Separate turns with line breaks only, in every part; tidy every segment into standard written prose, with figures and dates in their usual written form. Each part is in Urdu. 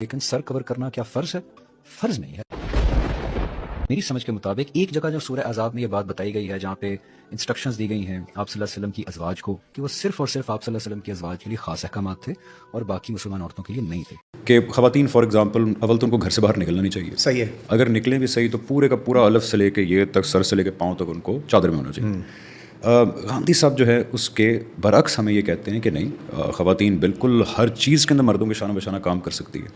لیکن سر کور کرنا کیا فرض ہے؟ فرض نہیں ہے۔ میری سمجھ کے مطابق ایک جگہ جو سورہ احزاب میں یہ بات بتائی گئی ہے جہاں پہ انسٹرکشنز دی گئی ہیں آپ صلی اللہ علیہ وسلم کی ازواج کو کہ وہ صرف اور صرف آپ صلی اللہ علیہ وسلم کی ازواج کے لیے خاص احکامات تھے اور باقی مسلمان عورتوں کے لیے نہیں تھے،
کہ خواتین فار ایگزامپل اول تو ان کو گھر سے باہر نکلنا نہیں چاہیے،
صحیح ہے،
اگر نکلیں بھی صحیح تو پورے کا پورا الف سے لے کے یہ تک سر سے لے کے پاؤں تک ان کو چادر میں ہونا چاہیے۔ گاندھی صاحب جو ہے اس کے برعکس ہمیں یہ کہتے ہیں کہ نہیں، خواتین بالکل ہر چیز کے اندر مردوں کے شانہ بشانہ کام کر سکتی ہے،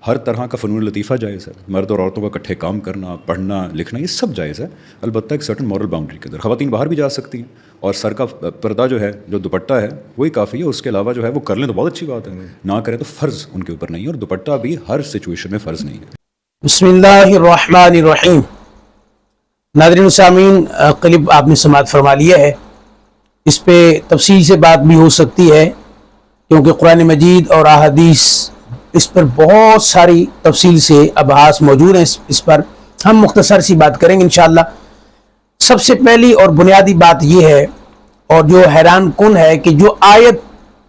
ہر طرح کا فنون لطیفہ جائز ہے، مرد اور عورتوں کا اکٹھے کام کرنا، پڑھنا لکھنا یہ سب جائز ہے، البتہ ایک سرٹن مورل باؤنڈری کے اندر۔ خواتین باہر بھی جا سکتی ہیں اور سر کا پردہ جو ہے جو دوپٹہ ہے وہی کافی ہے، اس کے علاوہ جو ہے وہ کر لیں تو بہت اچھی بات ہے، نہ کریں تو فرض ان کے اوپر نہیں ہے، اور دوپٹہ بھی ہر سچویشن میں فرض نہیں ہے۔
بسم اللہ الرحمن الرحیم۔ ناظرین و سامعین، کلپ آپ نے سماعت فرما لیا ہے، اس پہ تفصیل سے بات بھی ہو سکتی ہے کیونکہ قرآن مجید اور احادیث اس پر بہت ساری تفصیل سے ابحاث موجود ہیں، اس پر ہم مختصر سی بات کریں گے انشاءاللہ۔ سب سے پہلی اور بنیادی بات یہ ہے اور جو حیران کن ہے کہ جو آیت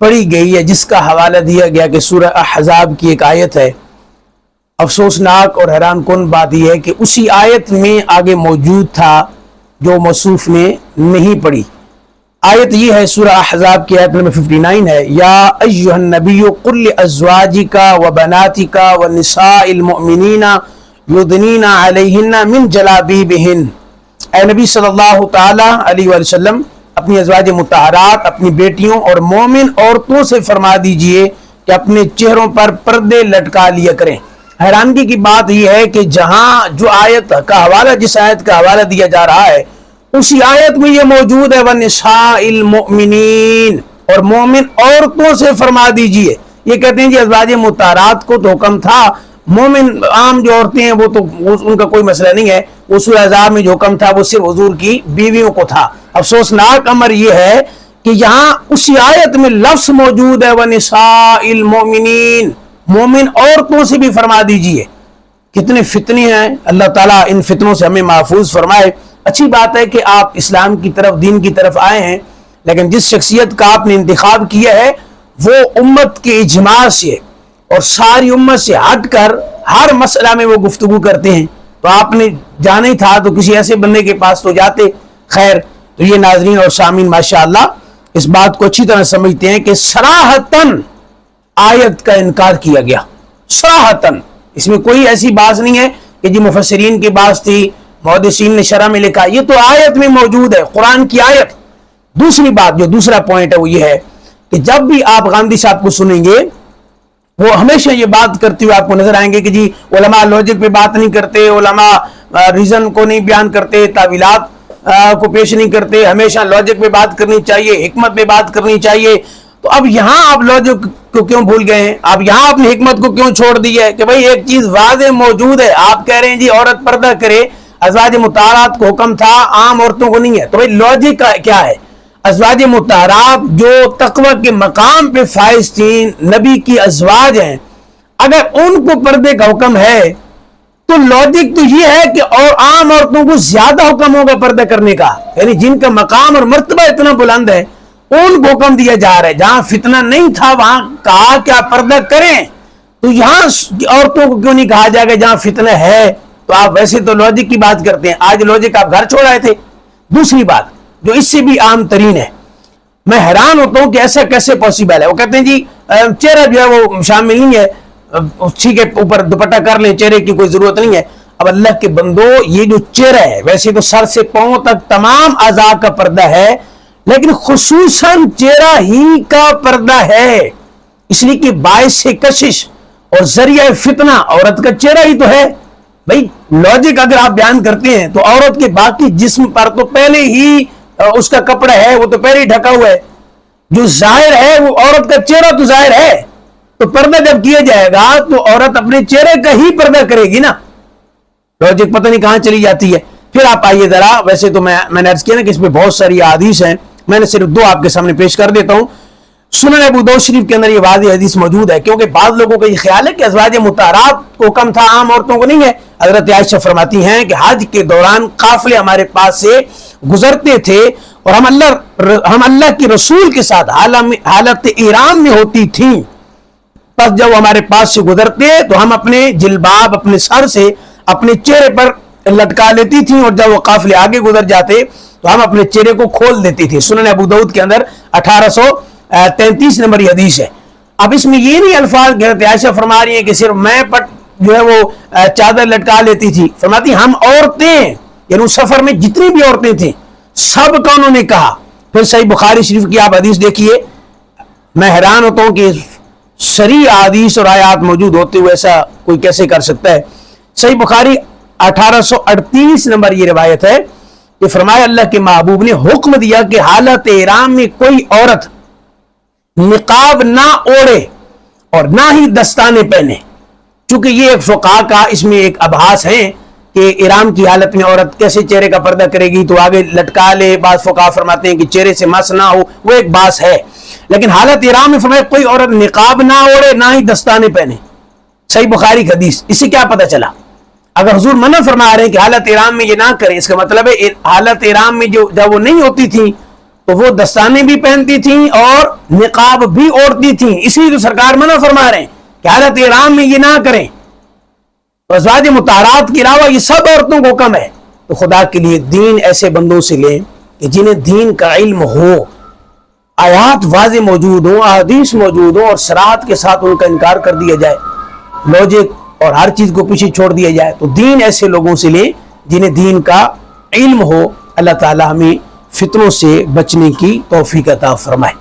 پڑھی گئی ہے جس کا حوالہ دیا گیا کہ سورہ احزاب کی ایک آیت ہے، افسوسناک اور حیران کن بات یہ ہے کہ اسی آیت میں آگے موجود تھا جو موصوف نے نہیں پڑھی۔ آیت یہ ہے سورہ احزاب کی آیت نمبر 59 ہے، یا ایھا النبی قل لازواجک وبناتک ونساء المؤمنین یدنین علیہن من جلابیبہن۔ اے نبی صلی اللہ تعالی علیہ وآلہ وسلم اپنی ازواج مطہرات، اپنی بیٹیوں اور مومن عورتوں سے فرما دیجئے کہ اپنے چہروں پر پردے لٹکا لیا کریں۔ حیرانگی کی بات یہ ہے کہ جہاں جو آیت کا حوالہ، جس آیت کا حوالہ دیا جا رہا ہے اسی آیت میں یہ موجود ہے وَنِسَاءِ الْمُؤْمِنِينَ، اور مومن عورتوں سے فرما دیجئے۔ یہ کہتے ہیں جی ازواج مطہرات کو تو حکم تھا، مومن عام جو عورتیں ہیں وہ تو ان کا کوئی مسئلہ نہیں ہے، وہ سورہ احزاب میں جو حکم تھا وہ صرف حضور کی بیویوں کو تھا۔ افسوسناک امر یہ ہے کہ یہاں اسی آیت میں لفظ موجود ہے وَنِسَاءِ الْمُؤْمِنِينَ، مومن عورتوں سے بھی فرما دیجئے۔ کتنے فتنے ہیں، اللہ تعالیٰ ان فتنوں سے ہمیں محفوظ فرمائے۔ اچھی بات ہے کہ آپ اسلام کی طرف، دین کی طرف آئے ہیں، لیکن جس شخصیت کا آپ نے انتخاب کیا ہے وہ امت کے اجماع سے اور ساری امت سے ہٹ کر ہر مسئلہ میں وہ گفتگو کرتے ہیں، تو آپ نے جانا ہی تھا تو کسی ایسے بندے کے پاس تو جاتے۔ خیر، تو یہ ناظرین اور سامعین ماشاءاللہ اس بات کو اچھی طرح سمجھتے ہیں کہ صراحتاً آیت کا انکار کیا گیا، صراحتاً، اس میں کوئی ایسی بات نہیں ہے کہ جی مفسرین کی بات تھی، محدثین نے شرح میں لکھا، یہ تو آیت میں موجود ہے، قرآن کی آیت۔ دوسری بات، جو دوسرا پوائنٹ ہے وہ یہ ہے کہ جب بھی آپ گاندھی صاحب کو سنیں گے وہ ہمیشہ یہ بات کرتے ہوئے آپ کو نظر آئیں گے کہ جی علماء لاجک پہ بات نہیں کرتے، علماء ریزن کو نہیں بیان کرتے، تعویلات کو پیش نہیں کرتے، ہمیشہ لاجک پہ بات کرنی چاہیے، حکمت پہ بات کرنی چاہیے۔ تو اب یہاں آپ لاجک کو کیوں بھول گئے ہیں؟ آپ یہاں اپنی حکمت کو کیوں چھوڑ دی ہے کہ بھئی ایک چیز واضح موجود ہے، آپ کہہ رہے ہیں جی عورت پردہ کرے، ازواج مطہرات کو حکم تھا، عام عورتوں کو نہیں ہے، تو بھئی لاجک کیا ہے؟ ازواج مطہرات جو تقوی کے مقام پہ فائز تھیں، نبی کی ازواج ہیں، اگر ان کو پردے کا حکم ہے تو لاجک تو یہ ہے کہ اور عام عورتوں کو زیادہ حکم ہوگا پردہ کرنے کا، یعنی جن کا مقام اور مرتبہ اتنا بلند ہے ان کو حکم دیا جا رہا ہے۔ جہاں فتنہ نہیں تھا وہاں کہا کہ آپ پردہ کریں، تو یہاں عورتوں کو کیوں نہیں کہا جائے گا جہاں فتنہ ہے؟ تو آپ ویسے تو لاجک کی بات کرتے ہیں، آج لاجک آپ گھر چھوڑ آئے تھے۔ دوسری بات جو اس سے بھی عام ترین ہے، میں حیران ہوتا ہوں کہ ایسا کیسے پاسبل ہے۔ وہ کہتے ہیں جی چہرہ جو ہے وہ شامل نہیں ہے، ٹھیک ہے اوپر دوپٹہ کر لیں، چہرے کی کوئی ضرورت نہیں ہے۔ اب اللہ کے بندو، یہ جو چہرہ ہے ویسے تو سر سے پاؤں تک تمام اعضاء کا پردہ ہے، لیکن خصوصاً چہرہ ہی کا پردہ ہے، اس لیے کہ باعث کشش اور ذریعہ فتنہ عورت کا چہرہ ہی تو ہے۔ بھائی لاجک اگر آپ بیان کرتے ہیں تو عورت کے باقی جسم پر تو پہلے ہی اس کا کپڑا ہے، وہ تو پہلے ہی ڈھکا ہوا ہے، جو ظاہر ہے وہ عورت کا چہرہ تو ظاہر ہے، تو پردہ جب کیا جائے گا تو عورت اپنے چہرے کا ہی پردہ کرے گی نا۔ لاجک پتہ نہیں کہاں چلی جاتی ہے۔ پھر آپ آئیے ذرا، ویسے تو میں نے عرض کیا نا کہ اس میں بہت ساری احادیث ہیں، میں نے صرف دو آپ کے سامنے پیش کر دیتا ہوں۔ سنن ابو داؤد شریف کے اندر یہ واضح حدیث موجود ہے، کیونکہ بعض لوگوں کا یہ خیال ہے کہ ازواج مطہرات کو حکم تھا، عام عورتوں کو نہیں ہے۔ حضرت عائشہ فرماتی ہیں کہ حج کے دوران قافلے ہمارے پاس سے گزرتے تھے اور ہم اللہ کے رسول کے ساتھ حالت احرام میں ہوتی تھیں، بس جب وہ ہمارے پاس سے گزرتے تو ہم اپنے جلباب اپنے سر سے اپنے چہرے پر لٹکا لیتی تھیں، اور جب وہ قافلے آگے گزر جاتے تو ہم اپنے چہرے کو کھول دیتی تھی۔ سنن ابو داؤد کے اندر 1833 نمبر یہ حدیث ہے۔ اب اس میں یہ نہیں الفاظ حضرت عائشہ فرما رہی ہیں کہ صرف میں جو ہے وہ چادر لٹکا لیتی تھی، فرماتی ہم عورتیں، یعنی اس سفر میں جتنی بھی عورتیں تھیں سب کا انہوں نے کہا۔ پھر صحیح بخاری شریف کی آپ حدیث دیکھیے، میں حیران ہوتا ہوں کہ صریح حدیث اور آیات موجود ہوتے ہوئے ایسا کوئی کیسے کر سکتا ہے۔ صحیح بخاری 1838 نمبر یہ روایت ہے کہ فرمایا اللہ کے محبوب نے حکم دیا کہ حالت احرام میں کوئی عورت نقاب نہ اوڑھے اور نہ ہی دستانے پہنے، چونکہ یہ ایک فقہا کا اس میں ایک ابحاث ہے کہ احرام کی حالت میں عورت کیسے چہرے کا پردہ کرے گی، تو آگے لٹکا لے، بعض فقہا فرماتے ہیں کہ چہرے سے مس نہ ہو، وہ ایک بات ہے، لیکن حالت احرام میں فرمایا کوئی عورت نقاب نہ اوڑھے نہ ہی دستانے پہنے۔ صحیح بخاری کی حدیث۔ اس سے کیا پتہ چلا؟ اگر حضور منع فرما رہے ہیں کہ حالت احرام میں یہ نہ کریں، اس کا مطلب ہے حالت احرام میں جب وہ نہیں ہوتی تھی تو وہ دستانے بھی پہنتی تھیں اور نقاب بھی اوڑھتی تھیں، اس لیے تو سرکار منع فرما رہے ہیں کہ حالت احرام میں یہ نہ کریں۔ ازواج مطہرات کے علاوہ یہ سب عورتوں کو کم ہے۔ تو خدا کے لیے دین ایسے بندوں سے لیں کہ جنہیں دین کا علم ہو، آیات واضح موجود ہوں، احادیث موجود ہوں، اور صراحت کے ساتھ ان کا انکار کر دیا جائے، لوجک اور ہر چیز کو پیچھے چھوڑ دیا جائے۔ تو دین ایسے لوگوں سے لیں جنہیں دین کا علم ہو۔ اللہ تعالی ہمیں فتنوں سے بچنے کی توفیق عطا فرمائے۔